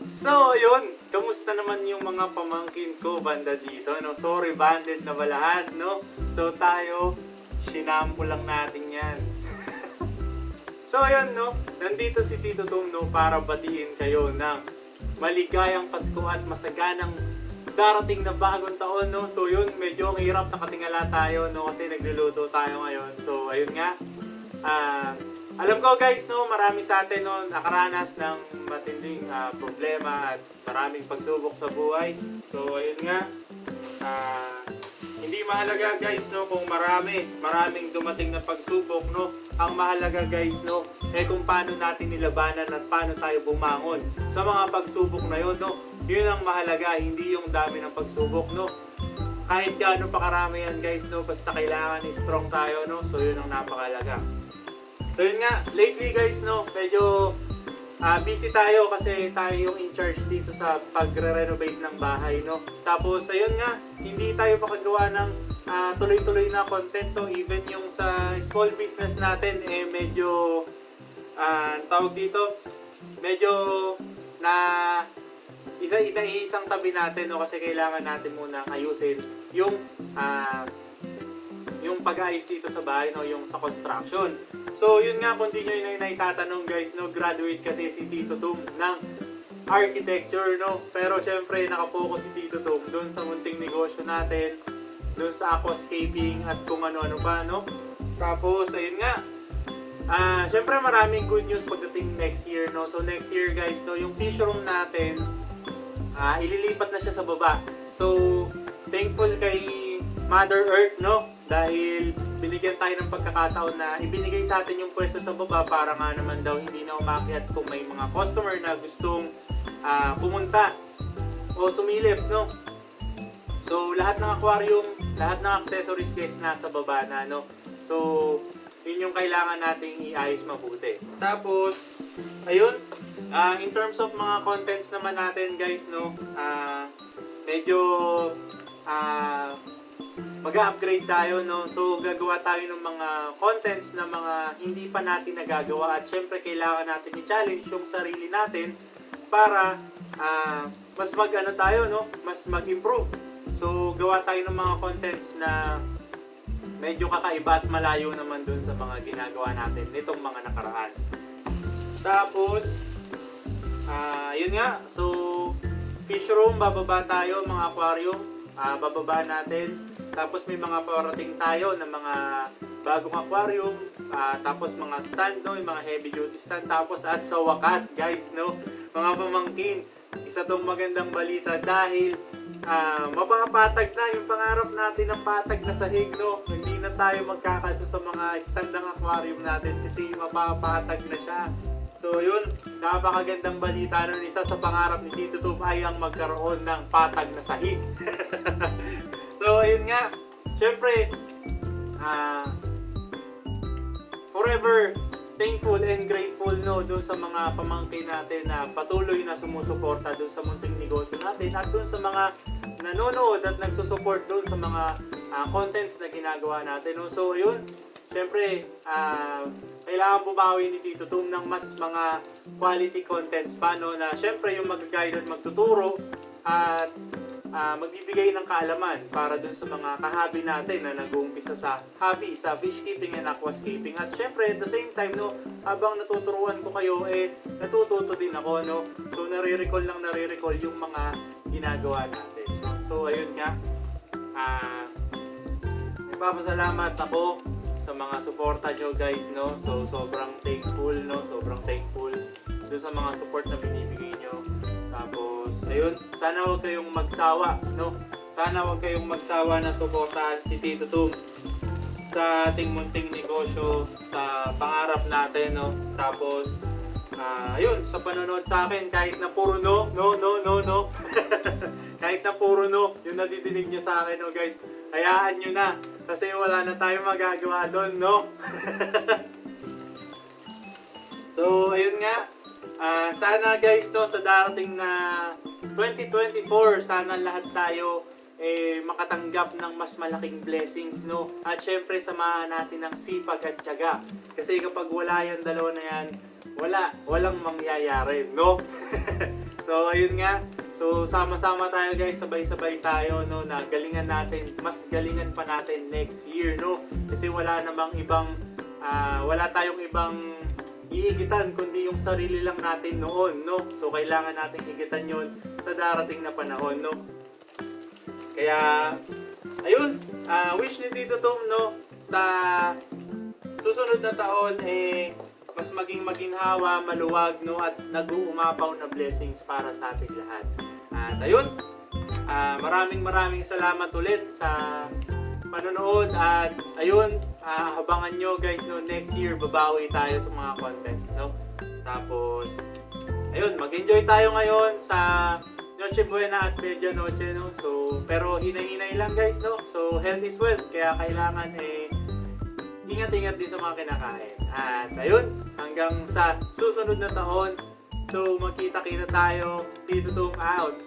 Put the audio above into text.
So, yun. Kamusta naman yung mga pamangkin ko banda dito, no? Sorry, banded na ba lahat, no? So, tayo, shinampo lang natin yan. So, ayun, no? Nandito si Tito Tom, no? Para batiin kayo ng maligayang Pasko at masaganang darating na bagong taon, no? So, yun, medyo ang hirap nakatingala tayo, no? Kasi nagluluto tayo ngayon. So, ayun nga. Alam ko guys, no, marami sa atin no, nakaranas ng matinding problema at maraming pagsubok sa buhay. So ayun nga, hindi mahalaga guys no kung maraming dumating na pagsubok no. Ang mahalaga guys no, kung paano natin nilabanan at paano tayo bumangon sa mga pagsubok na yun no. Yun ang mahalaga, hindi yung dami ng pagsubok no. Kahit gaano pa karami yan guys no, basta kailangan strong tayo no. So yun ang napakalaga. So yun nga, lately guys, no, medyo busy tayo kasi tayo yung in charge dito sa pagre-renovate ng bahay, no. Tapos ayun nga, hindi tayo makagawa ng tuloy-tuloy na content, no. Even yung sa small business natin, medyo, tawag dito, medyo na isang tabi natin, no, kasi kailangan natin muna ayusin yung pag-aayos dito sa bahay, no, yung sa construction. So, yun nga, kung di nyo yung naitatanong guys, no, graduate kasi si Tito Tom ng architecture, no. Pero syempre, nakapokus si Tito Tom doon sa munting negosyo natin, doon sa aquascaping at kung ano-ano pa, no. Tapos, ayun nga, syempre maraming good news pagdating next year, no. So, next year guys, no, yung fish room natin, ililipat na siya sa baba. So, thankful kay Mother Earth, no, dahil binigyan tayo ng pagkakataon na ibinigay sa atin yung pwesto sa baba para nga naman daw hindi na umakyat kung may mga customer na gustong pumunta o sumilip, no. So lahat ng aquarium, lahat ng accessories guys nasa baba na, no. So yun yung kailangan nating iayos mabuti. Tapos ayun, in terms of mga contents naman natin guys, no, medyo mag-upgrade tayo, no. So gagawa tayo ng mga contents na mga hindi pa natin nagagawa at syempre kailangan natin i-challenge yung sarili natin para mas mag-ano tayo, no, mas mag-improve. So gawa tayo ng mga contents na medyo kakaiba at malayo naman dun sa mga ginagawa natin nitong mga nakaraan. Tapos yun nga, so fish room, bababa tayo, mga aquarium, bababa natin. Tapos may mga parating tayo ng mga bagong aquarium, tapos mga stand, no, yung mga heavy duty stand. Tapos at sa wakas guys, no, mga pamangkin, isa tong magandang balita dahil mapapatag na yung pangarap natin ng patag na sahig, no. Hindi na tayo magkakalso sa mga stand ng aquarium natin kasi mapapatag na siya. So yun, napakagandang balita nun. Isa sa pangarap ni Tito Tom ay ang magkaroon ng patag na sahig. So ayun nga, syempre forever thankful and grateful, no, doon sa mga pamangkin natin na patuloy na sumusuporta doon sa munting negosyo natin at doon sa mga nanonood at nagsusupport doon sa mga contents na ginagawa natin, no. So ayun, syempre kailangan bumawi ni Tito Tom ng mas mga quality contents pa, no, na syempre yung mag-guide at magtuturo at magbibigay ng kaalaman para dun sa mga kahabi natin na nag-uumpisa sa hobby, sa fish keeping and aquascaping. At syempre, at the same time, no, habang natuturuan ko kayo, natututo din ako, no. So, nare-recall yung mga ginagawa natin. So, ayun nga. Nagpapasalamat ako sa mga suporta nyo, guys, no. So, sobrang thankful, no. Sobrang thankful dun sa mga support na binibigay nyo. Tapos, ayun, sana huwag kayong magsawa, no? Sana huwag kayong magsawa na suportahan si Tito Tom sa ating munting negosyo, sa pangarap natin, no? Tapos, ayun, sa panonood sa akin, kahit na puro no, kahit na puro no, yung nadidinig nyo sa akin, no, guys, hayaan nyo na, kasi wala na tayong magagawa doon, no? So, ayun nga, sana guys, no, sa darating na 2024, sana lahat tayo makatanggap ng mas malaking blessings, no. At syempre samahan natin ng sipag at tiyaga. Kasi kapag wala yan, dalawa na yan, walang mangyayari, no. So, ayun nga. So, sama-sama tayo guys, sabay-sabay tayo, no, na galingan natin, mas galingan pa natin next year, no? Kasi wala tayong ibang iigitan, kundi yung sarili lang natin noon, no? So, kailangan natin igitan yun sa darating na panahon, no? Kaya, ayun, wish ni Tito Tom, no, sa susunod na taon, mas maging maginhawa, maluwag, no, at nag-uumapaw na blessings para sa ating lahat. At ayun, maraming salamat ulit sa panonood at ayun, abangan nyo guys, no, next year babawi tayo sa mga contents, no. Tapos, ayun, mag-enjoy tayo ngayon sa Noche Buena at Media Noche, no. So, pero hinay-hinay lang guys, no. So, health is wealth, kaya kailangan ingat-ingat din sa mga kinakain. At ayun, hanggang sa susunod na taon. So, magkita-kita tayo. Tito Tom out.